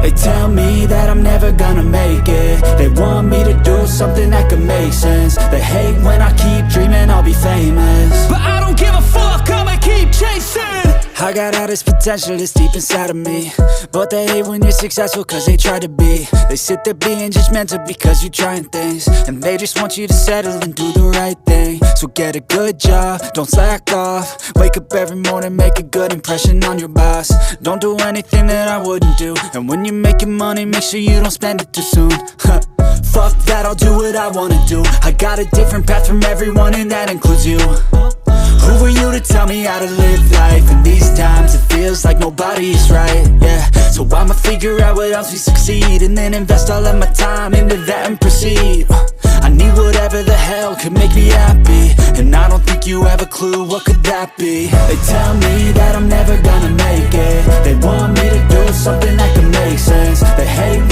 They tell me that I'm never gonna make it. They want me to do something that could make sense. They hate when I keep dreaming I'll be famous, but I don't give a fuck, I'ma keep chasing. I got all this potential that's deep inside of me, but they hate when you're successful cause they try to be. They sit there being judgmental because you're trying things, and they just want you to settle and do the right thing. So get a good job, don't slack off. Wake up every morning, make a good impression on your boss. Don't do anything that I wouldn't do, and when you're making money, make sure you don't spend it too soon. Fuck that, I'll do what I wanna do. I got a different path from everyone, and that includes you. Who are you to tell me how to live life? In these times it feels like nobody's right, yeah. So I'ma figure out what else we succeed, and then invest all of my time into that and proceed. I need whatever the hell could make me happy, and I don't think you have a clue what could that be. They tell me that I'm never gonna make it. They want me to do something that can make sense. They hate